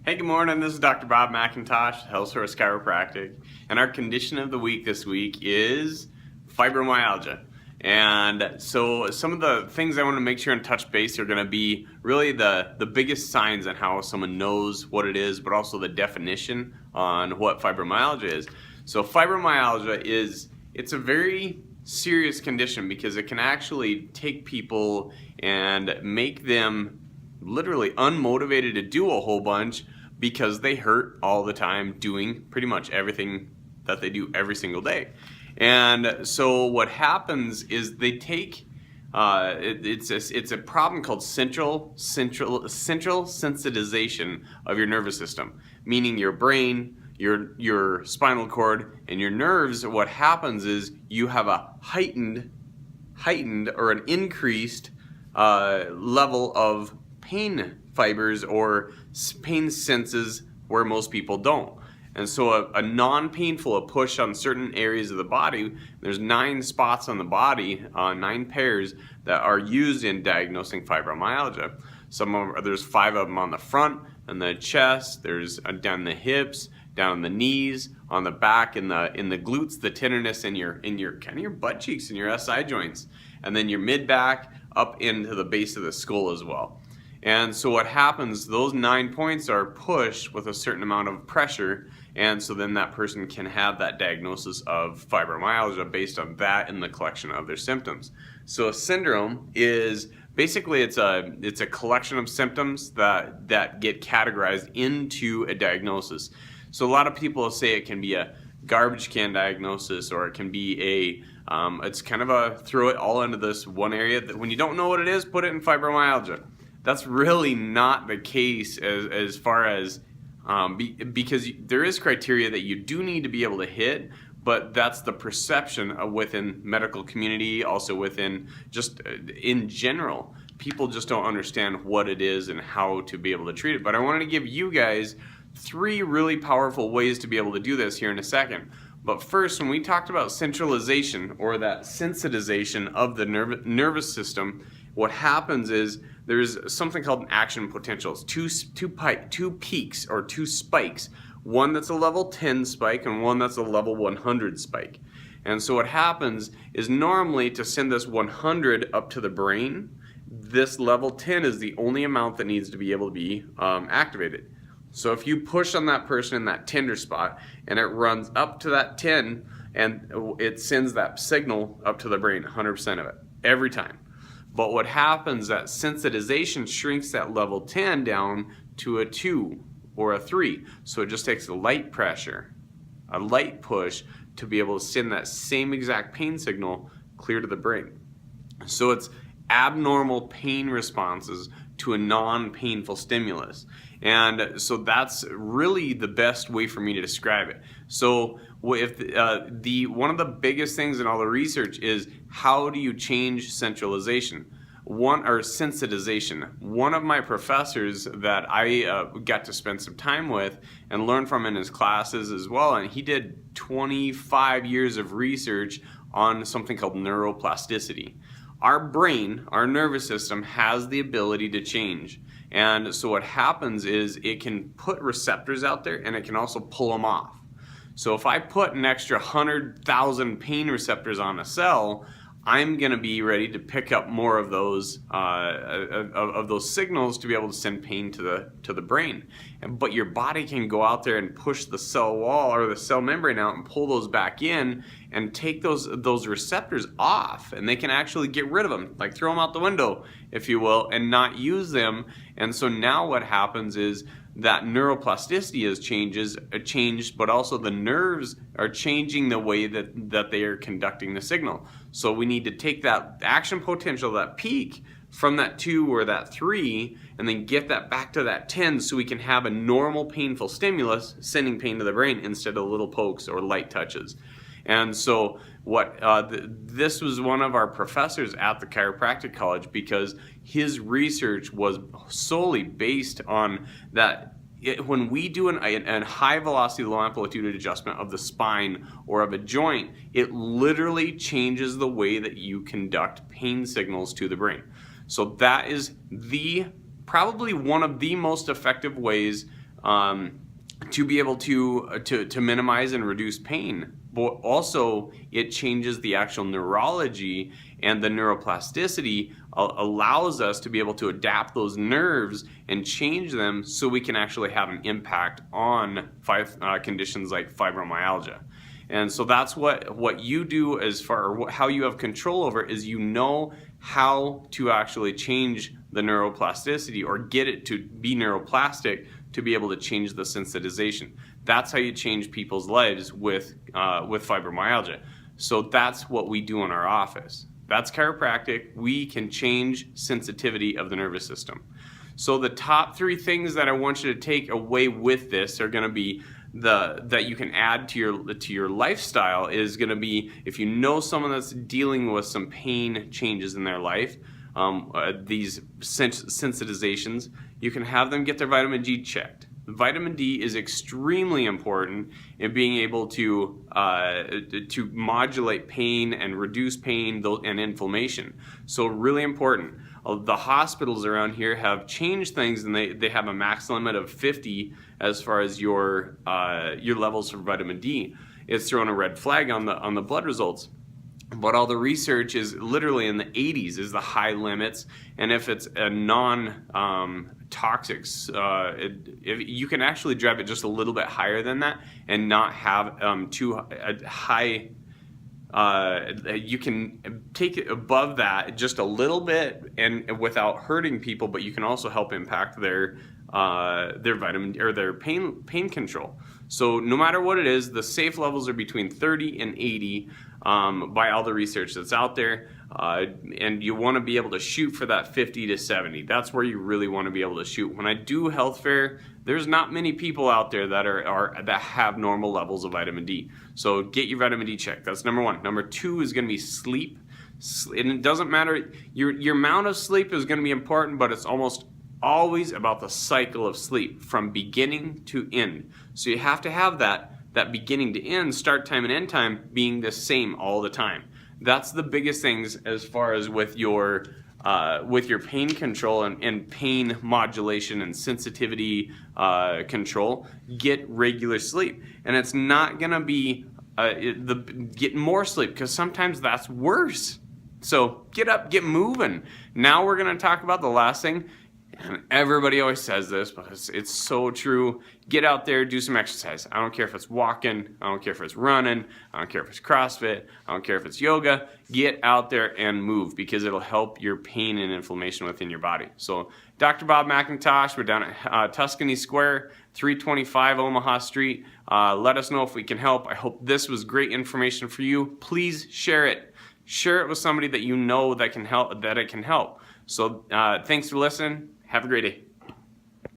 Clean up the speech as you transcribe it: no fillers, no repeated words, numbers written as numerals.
Hey, good morning. This is Dr. Bob McIntosh, HealthSource Chiropractic, and our condition of the week this week is fibromyalgia. And so some of the things I want to make sure and touch base are going to be really the biggest signs on how someone knows what it is, but also the definition on what fibromyalgia is. So fibromyalgia it's a very serious condition because it can actually take people and make them literally unmotivated to do a whole bunch because they hurt all the time doing pretty much everything that they do every single day. And so what happens is they take it's a problem called central sensitization of your nervous system, meaning your brain, your spinal cord, and your nerves. What happens is you have a heightened or an increased level of pain fibers or pain senses where most people don't. And so a non-painful, a push on certain areas of the body, there's 9 spots on the body, 9 pairs that are used in diagnosing fibromyalgia. There's 5 of them on the front and the chest, there's down the hips, down the knees, on the back, in the glutes, the tenderness in your kind of your butt cheeks and your SI joints, and then your mid back up into the base of the skull as well. And so what happens, those 9 points are pushed with a certain amount of pressure, and so then that person can have that diagnosis of fibromyalgia based on that and the collection of their symptoms. So a syndrome is basically it's a collection of symptoms that get categorized into a diagnosis. So a lot of people say it can be a garbage can diagnosis, or it can be it's kind of a throw it all into this one area that when you don't know what it is, put it in fibromyalgia. That's really not the case as far as because there is criteria that you do need to be able to hit, but that's the perception within medical community, also within just in general. People just don't understand what it is and how to be able to treat it. But I wanted to give you guys 3 really powerful ways to be able to do this here in a second. But first, when we talked about centralization or that sensitization of the nervous system, what happens is there's something called an action potential. It's two peaks or 2 spikes. One that's a level 10 spike and one that's a level 100 spike. And so what happens is normally to send this 100 up to the brain, this level 10 is the only amount that needs to be able to be activated. So if you push on that person in that tender spot and it runs up to that 10 and it sends that signal up to the brain, 100% of it, every time. But what happens, that sensitization shrinks that level 10 down to a 2 or a 3. So it just takes a light pressure, a light push to be able to send that same exact pain signal clear to the brain. So it's abnormal pain responses to a non-painful stimulus. And so that's really the best way for me to describe it. So if one of the biggest things in all the research is how do you change centralization? Sensitization. One of my professors that I got to spend some time with and learn from in his classes as well, and he did 25 years of research on something called neuroplasticity. Our brain, our nervous system, has the ability to change. And so what happens is it can put receptors out there and it can also pull them off. So if I put an extra 100,000 pain receptors on a cell, I'm going to be ready to pick up more of those signals to be able to send pain to the brain. But your body can go out there and push the cell wall or the cell membrane out and pull those back in and take those receptors off, and they can actually get rid of them, like throw them out the window, if you will, and not use them. And so now what happens is that neuroplasticity has changed, but also the nerves are changing the way that they are conducting the signal. So we need to take that action potential, that peak, from that 2 or that 3, and then get that back to that 10 so we can have a normal painful stimulus sending pain to the brain instead of little pokes or light touches. And so this was one of our professors at the chiropractic college, because his research was solely based on that. When we do a high velocity, low amplitude adjustment of the spine or of a joint, it literally changes the way that you conduct pain signals to the brain. So that is probably one of the most effective ways to be able to minimize and reduce pain. But also it changes the actual neurology, and the neuroplasticity allows us to be able to adapt those nerves and change them so we can actually have an impact on conditions like fibromyalgia. And so that's what you do as far how you have control over is you know how to actually change the neuroplasticity or get it to be neuroplastic to be able to change the sensitization. That's how you change people's lives with fibromyalgia. So that's what we do in our office. That's chiropractic. We can change sensitivity of the nervous system. So the top 3 things that I want you to take away with this are going to be that you can add to your lifestyle is going to be, if you know someone that's dealing with some pain changes in their life, these sensitizations, you can have them get their vitamin D checked. Vitamin D is extremely important in being able to modulate pain and reduce pain and inflammation. So really important. The hospitals around here have changed things, and they have a max limit of 50 as far as your levels for vitamin D. It's thrown a red flag on the blood results. But all the research is literally in the 80s is the high limits, and if it's a non-toxic, you can actually drive it just a little bit higher than that and not have too high. You can take it above that just a little bit and without hurting people, but you can also help impact their vitamin or their pain control. So no matter what it is, the safe levels are between 30 and 80 by all the research that's out there, and you want to be able to shoot for that 50 to 70. That's where you really want to be able to shoot. When I do health fair, there's not many people out there that that have normal levels of vitamin D. So get your vitamin D checked. That's number 1. Number 2 is going to be sleep. And it doesn't matter, your amount of sleep is going to be important, but it's almost always about the cycle of sleep from beginning to end. So you have to have that beginning to end, start time and end time being the same all the time. That's the biggest things as far as with your pain control and pain modulation and sensitivity control. Get regular sleep, and it's not gonna be get more sleep, because sometimes that's worse. So get up, get moving. Now we're gonna talk about the last thing. And everybody always says this, but it's so true. Get out there, do some exercise. I don't care if it's walking, I don't care if it's running, I don't care if it's CrossFit, I don't care if it's yoga. Get out there and move, because it'll help your pain and inflammation within your body. So Dr. Bob McIntosh, we're down at Tuscany Square, 325 Omaha Street. Let us know if we can help. I hope this was great information for you. Please share it. Share it with somebody that you know that it can help. So thanks for listening. Have a great day.